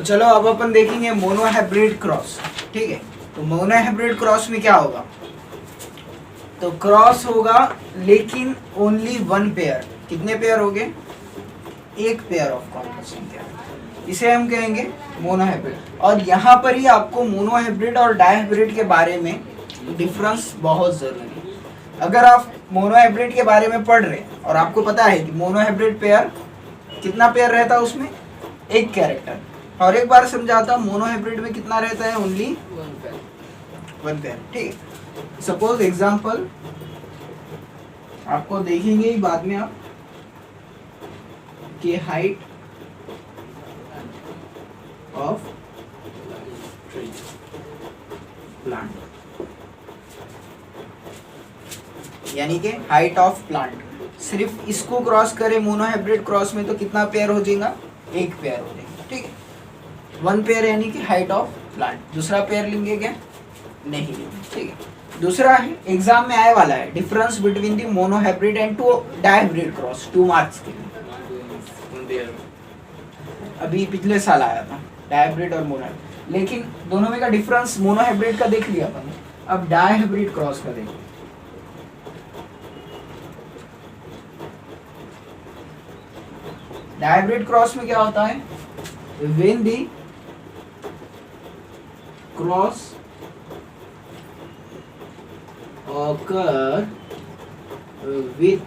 चलो अब अपन देखेंगे मोनोहाइब्रिड क्रॉस। ठीक है, तो मोनोहाइब्रिड क्रॉस में क्या होगा, तो क्रॉस होगा लेकिन ओनली वन पेयर। कितने पेयर हो गए, एक पेयर ऑफ कॉन्ट्रास्टिंग पेयर, इसे हम कहेंगे मोनोहाइब्रिड। और यहाँ पर ही आपको मोनोहाइब्रिड और डायहाइब्रिड के बारे में डिफरेंस बहुत जरूरी है। अगर आप मोनोहाइब्रिड के बारे में पढ़ रहे हैं और आपको पता है कि मोनोहाइब्रिड पेयर कितना पेयर रहता है, उसमें एक कैरेक्टर, और एक बार समझाता हूँ मोनोहाइब्रिड में कितना रहता है, ओनली वन पेयर। ठीक है, सपोज एग्जांपल आपको देखेंगे ही बाद में आप कि हाइट ऑफ प्लांट, यानी कि हाइट ऑफ प्लांट, सिर्फ इसको क्रॉस करे मोनोहाइब्रिड क्रॉस में तो कितना पेयर हो जाएगा, एक पेयर हो जाएगा। ठीक है, वन पेयर यानी कि हाइट ऑफ प्लांट। दूसरा पेयर लेंगे क्या, नहीं लेंगे। ठीक है, दूसरा है एग्जाम में आने वाला है, difference between the monohybrid and to dihybrid cross, 2 marks के लिए। अभी पिछले साल आया था डायहाइब्रिड और मोनोहाइब्रिड, लेकिन दोनों में का डिफरेंस मोनोहाइब्रिड का देख लिया अपन, अब डायहाइब्रिड क्रॉस का देखो। डायहाइब्रिड क्रॉस में क्या होता है, when the cross occur with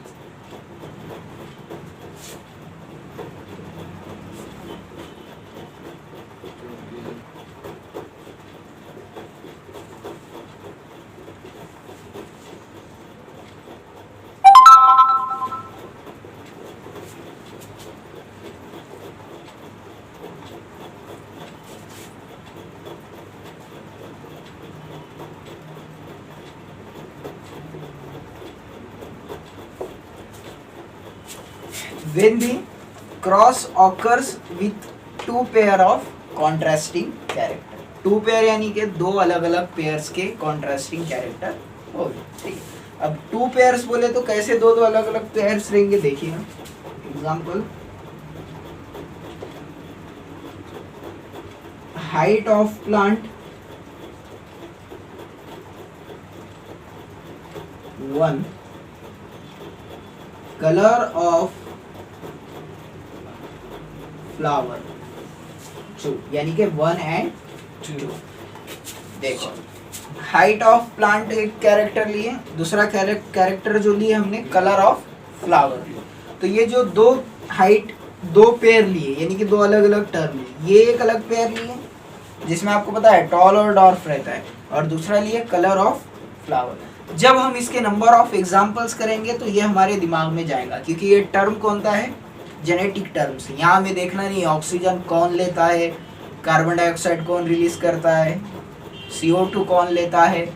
when the cross occurs with two pair of contrasting character। 2 pair यानी कि 2 अलग अलग पेयर्स के कॉन्ट्रास्टिंग कैरेक्टर हो गए। ठीक है, अब 2 पेयर्स बोले तो कैसे दो अलग अलग पेयर्स रहेंगे, देखिए example, height of plant 1, colour of flower 2, यानी कि 1 एंड 2। देखो हाइट ऑफ प्लांट एक कैरेक्टर लिए, दूसरा कैरेक्टर जो लिए हमने कलर ऑफ फ्लावर लिए। तो ये जो 2 हाइट 2 पेयर लिए, यानी कि 2 अलग अलग टर्म लिए, ये एक अलग पेयर लिए जिसमें आपको पता है टॉल और डॉर्फ रहता है, और दूसरा लिए कलर ऑफ फ्लावर। जब हम इसके नंबर ऑफ एग्जाम्पल्स करेंगे तो ये हमारे दिमाग में जाएगा, क्योंकि ये टर्म कौन सा है, जेनेटिक टर्म्स। यहाँ हमें देखना नहीं ऑक्सीजन कौन लेता है, कार्बन डाइऑक्साइड कौन रिलीज करता है, CO2 कौन लेता है,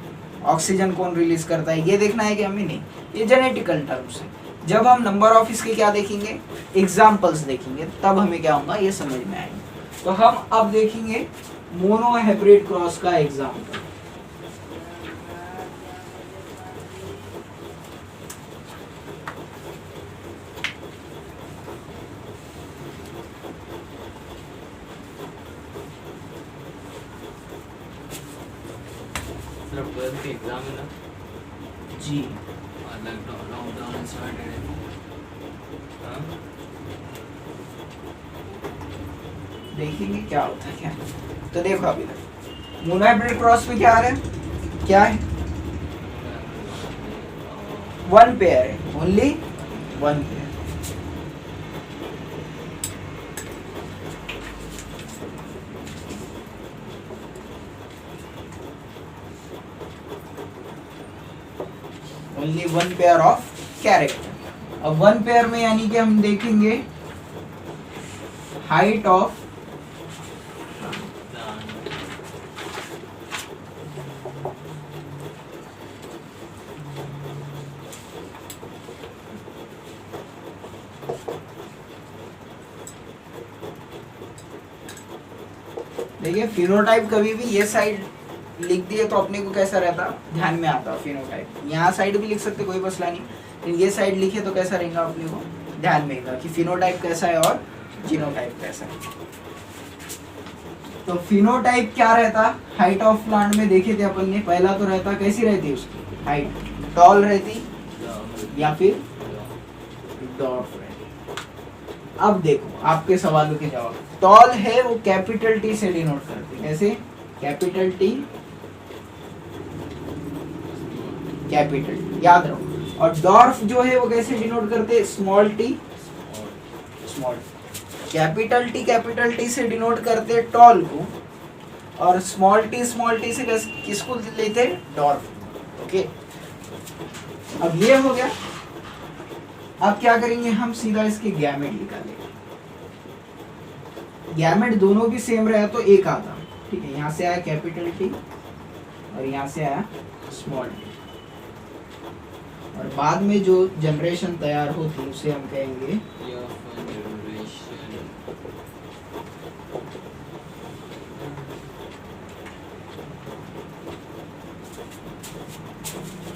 ऑक्सीजन कौन रिलीज करता है, ये देखना है कि हमें नहीं, ये जेनेटिकल टर्म्स है। जब हम नंबर ऑफ इसके क्या देखेंगे, एग्जाम्पल्स देखेंगे, तब हमें क्या होगा ये समझ में आएगा। तो हम अब देखेंगे मोनोहाइब्रिड क्रॉस का एग्जाम्पल। एग्जाम है ना जी, लॉकडाउन स्टार्टेड है। देखेंगे क्या होता है क्या। तो देखो अभी तक मोनोहाइब्रिड क्रॉस में क्या आ रहा है, क्या है, 1 पेयर है, only 1 pair. Only 1 pair of character. अब 1 पेयर में यानी कि हम देखेंगे हाइट ऑफ देखिए फिनोटाइप कभी भी ये साइड लिख दिए तो अपने को कैसा रहता, ध्यान में आता फिनोटाइप। यहाँ साइड भी लिख सकते, कोई मसला नहीं, लेकिन ये साइड लिखे तो कैसा रहेगा अपने को ध्यान में आएगा कि फिनोटाइप कैसा है और जीनोटाइप कैसा है। तो फिनोटाइप क्या रहता, हाइट ऑफ प्लांट में देखे थे अपन ने, पहला तो रहता, कैसी रहती उसकी हाइट, टॉल रहती या फिर डॉर्फ रहती। अब देखो आपके सवालों के जवाब, टॉल है वो कैपिटल टी से डिनोट करते, कैसे, कैपिटल टी, कैपिटल याद रखो। और डॉर्फ जो है वो कैसे डिनोट करते, small T, small. Capital T से डिनोट करते टॉल को, और स्मॉल टी से किसको लेते, डॉर्फ। ओके, अब ये हो गया। अब क्या करेंगे हम, सीधा इसके गैमेट निकालेंगे। गैमेट दोनों भी सेम रहा तो एक आता, ठीक है, यहाँ से आया कैपिटल टी और यहाँ से आया स्मॉल टी, और बाद में जो जनरेशन तैयार होती उसे हम कहेंगे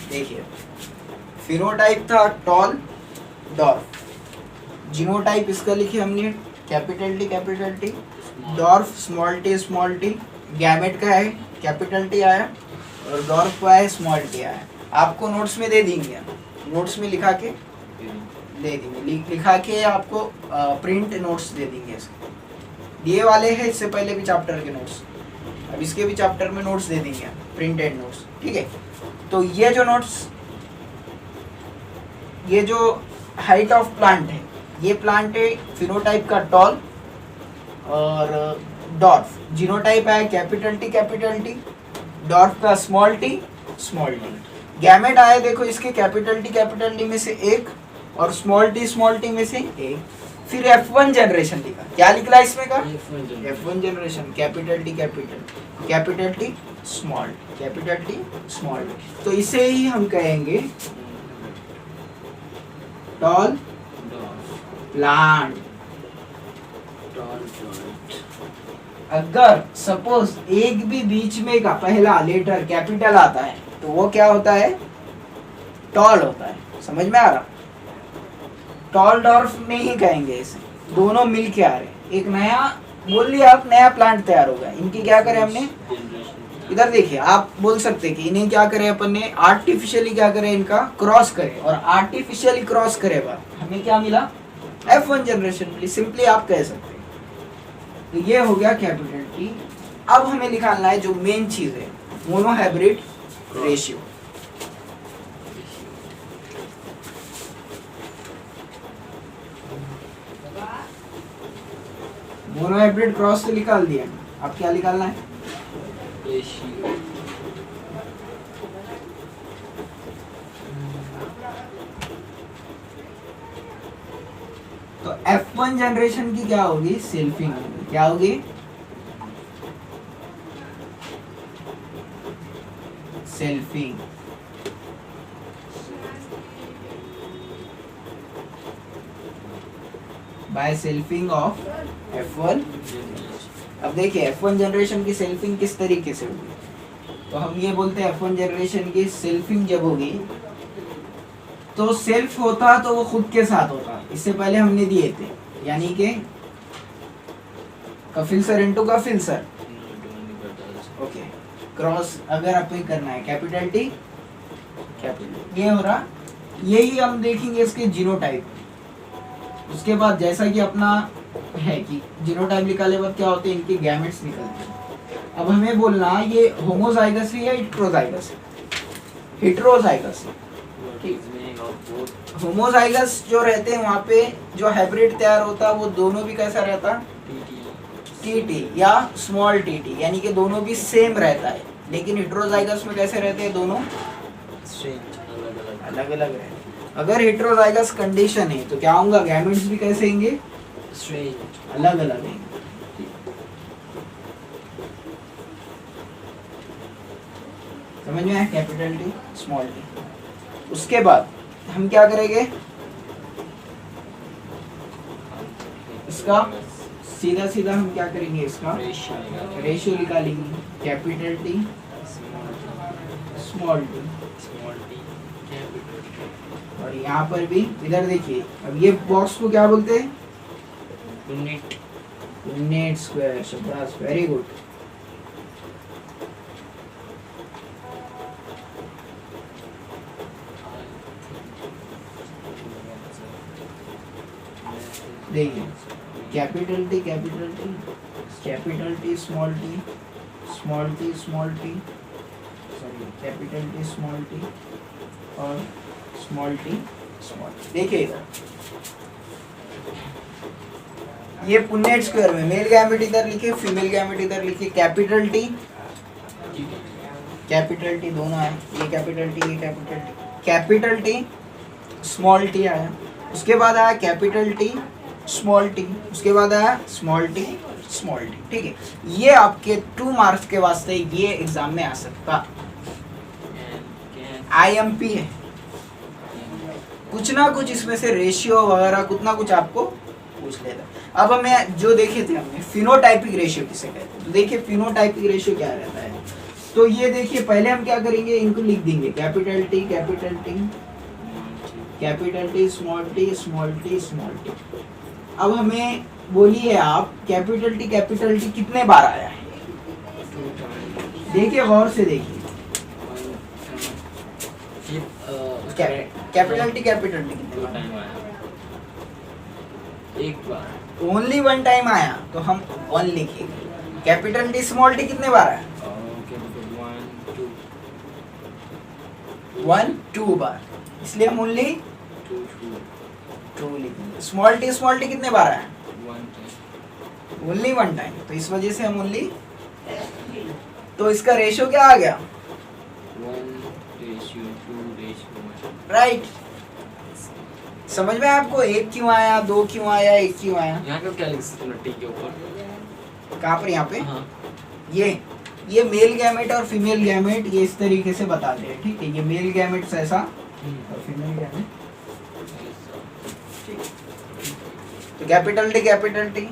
देखिए, फिनोटाइप था टॉल डॉर्फ, जीनोटाइप इसका लिखे हमने capital T, dwarf small T, gamete का है कैपिटल टी आया और डॉर्फ का है स्मॉल टी आया। आपको नोट्स में दे देंगे, नोट्स में लिखा के दे देंगे, लिखा के आपको प्रिंट नोट्स दे देंगे इसके। ये वाले हैं इससे पहले भी चैप्टर के नोट्स, अब इसके भी चैप्टर में नोट्स दे देंगे, प्रिंटेड नोट्स, ठीक है। तो ये जो नोट्स, ये जो हाइट ऑफ प्लांट है, ये प्लांट है फिनोटाइप का टॉल और डॉर्फ, जीनोटाइप है कैपिटल टी, डॉर्फ का स्मॉल टी, गैमेट आया देखो इसके कैपिटल टी में से एक और स्मॉल टी में से एक। फिर F1 जनरेशन लिखा, क्या लिखा इसमें का, F1 generation, capital T small. तो इसे ही हम कहेंगे टॉल प्लांट। अगर सपोज एक भी बीच में का पहला लेटर कैपिटल आता है तो वो क्या होता है, टॉल होता है। समझ में आ रहा, टॉल डॉर्फ नहीं कहेंगे इसे, दोनों मिल के आ रहे, एक नया बोल लिया आप, नया प्लांट तैयार होगा। इनकी क्या करें हमने, इधर देखिए, आप बोल सकते कि इन्हें क्या करें अपन ने, आर्टिफिशियली क्या करें, इनका क्रॉस करें, और आर्टिफिशियली क्रॉस करे बाद हमें क्या मिला, F1 जनरेशन मिली, सिंपली आप कह सकते हैं। तो ये हो गया कैपिटल टी। अब हमें निकालना है जो मेन चीज है, मोनोहाइब्रिड रेशियो। मोनोहाइब्रिड क्रॉस से निकाल दिया, अब क्या निकालना है, रेशियो। तो F1 जनरेशन की क्या होगी, सेल्फिंग होगी, क्या होगी, selfing. Bye selfing of F1। अब देखिए F1 जनरेशन की सेल्फिंग किस तरीके से होगी, तो हम ये बोलते हैं F1 जनरेशन की सेल्फिंग जब होगी तो सेल्फ होता तो वो खुद के साथ होता, इससे पहले हमने दिए थे, यानी कि Kafeel sir into Kafeel sir. Okay, cross अगर आपको करना है कैपिटल टी कैपिटल, ये हो रहा, यही हम देखेंगे इसके जीनोटाइप। उसके बाद जैसा कि अपना है कि जीनोटाइप निकाले बाद क्या होते हैं, इनके गैमेट्स निकलते हैं। अब हमें बोलना ये होमोजाइगस है या हेटेरोजाइगस है, हेटेरोजाइगस है। होमोजाइगस जो रहते हैं वहाँ पे जो हाइब्रिड तैयार होता है वो दोनों भी कैसा रहता, टी या स्मॉल टी, यानी कि दोनों भी सेम रहता है। लेकिन हेटेरोजाइगस में कैसे रहते हैं, दोनों अलग अलग रहते हैं। अगर हेटेरोजाइगस कंडीशन है तो क्या होगा, गैमेट्स भी कैसे होंगे, अलग अलग हैं। समझ में आया, कैपिटल टी स्मॉल टी। उसके बाद हम क्या करेंगे, इसका सीधा सीधा हम क्या करेंगे, इसका रेशियो निकालेंगे, कैपिटल टी स्मॉल टी, और यहाँ पर भी इधर देखिए, अब ये बॉक्स को क्या बोलते हैं, यूनिट, पुन्नेट स्क्वायर, शाबाश, वेरी गुड। देखिए capital T capital T, capital T small T, small T small T, sorry capital T small T और स्मॉल टी स्मॉल टी। देखिए इधर ये पुन्नेट स्क्वायर में मेल गैमेट इधर लिखे, फीमेल गैमेट इधर लिखे, कैपिटल टी दोनों आए, ये कैपिटल टी ये capital T, capital T small T आया, उसके बाद आया कैपिटल टी स्मॉल टी, उसके बाद आया स्मॉल टी स्मॉल टी। ठीक है, ये आपके 2 मार्क्स के वास्ते ये एग्जाम में आ सकता, IMP है। कुछ ना कुछ इसमें से रेशियो वगैरह कुछ ना कुछ आपको पूछ लेता। अब हमें जो देखे थे हमने फिनोटाइपिक रेशियो किसे कहते हैं, तो देखिए फिनोटाइपिक रेशियो क्या रहता है। तो ये देखिए पहले हम क्या करेंगे, इनको लिख देंगे capital T capital T capital T small T small T small T. अब हमें बोलिए आप कैपिटल टी कितने बार आया है, देखिए गौर से देखिए। कैपिटल टी कितने बार आया? एक बार, ओनली 1 टाइम आया, तो हम 1 लिखेंगे। कैपिटल टी स्मॉल टी कितने बार आया, 1 2 बार, इसलिए हम ओनली 2 लिखेंगे। स्मॉल टी कितने बार आया, ओनली 1 टाइम, तो इस वजह से हम ओनली, तो इसका रेशियो क्या आ गया, 1:2:1। राइट। समझ में आपको 1 क्यों आया, 2 क्यों आया, 1 क्यों आया। यहाँ का क्या लिख सकते हैं टी के ऊपर, कहाँ पर, यहाँ पे हाँ। ये मेल गैमेट और फीमेल गैमेट ये इस तरीके से बताते हैं। ठीक है, ये मेल गैमेट ऐसा और फीमेल गैमेट, ठीक। तो कैपिटल टी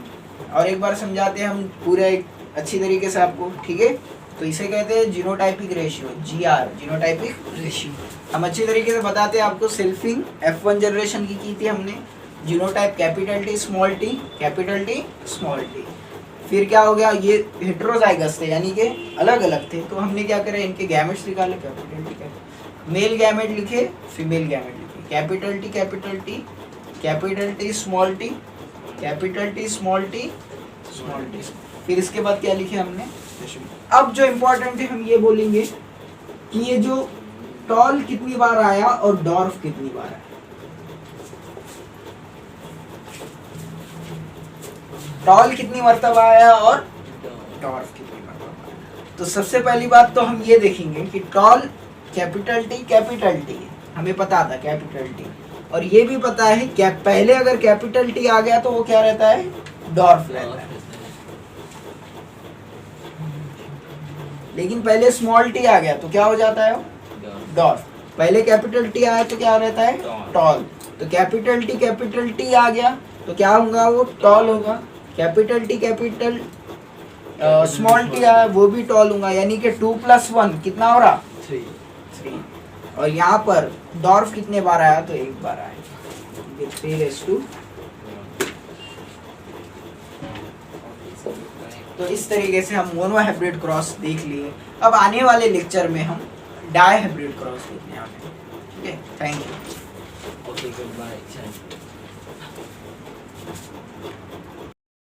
और एक बार समझाते हैं हम पूरा एक अच्छी तरीके से आपको, ठीक है। तो इसे कहते हैं genotypic ratio, GR genotypic ratio. हम अच्छी तरीके से बताते हैं आपको। सेल्फिंग F1 जनरेशन की थी हमने, genotype capital T small T capital T small T. फिर क्या हो गया, ये हेटेरोजाइगस थे यानी कि अलग अलग थे, तो हमने क्या करा, इनके गैमेट्स निकाले, कैपिटल टी मेल गैमेट लिखे, फीमेल गैमेट लिखे, capital T capital T small T capital T small T small T. फिर इसके बाद क्या लिखे हमने। अब जो इम्पोर्टेंट है हम ये बोलेंगे कि ये जो टॉल कितनी बार आया और डॉर्फ कितनी बार आया। टॉल कितनी मर्तबा आया और डॉर्फ कितनी मर्तबा आया। तो सबसे पहली बात तो हम ये देखेंगे कि टॉल कैपिटल टी हमें पता था कैपिटल टी, और ये भी पता है क्या पहले अगर कैपिटल टी आ गया तो वो क्या रहता है, डॉर्फ रहता है। लेकिन पहले स्मॉल टी आ गया तो क्या हो जाता है, डॉर्फ। पहले कैपिटल टी आया तो क्या रहता है, टॉल। तो कैपिटल टी आ गया तो क्या होगा, वो टॉल होगा। कैपिटल स्मॉल टी आया वो भी टॉल होगा, यानी कि 2 + 1 कितना हो रहा, 3। और यहाँ पर डॉर्फ कितने बार आया, तो 1 बार आया, 3:2। तो इस तरीके से हम मोनोहाइब्रिड क्रॉस देख लिए। अब आने वाले लेक्चर में हम डायहाइब्रिड क्रॉस देखने वाले हैं। ठीक है, thank you. Okay, good bye.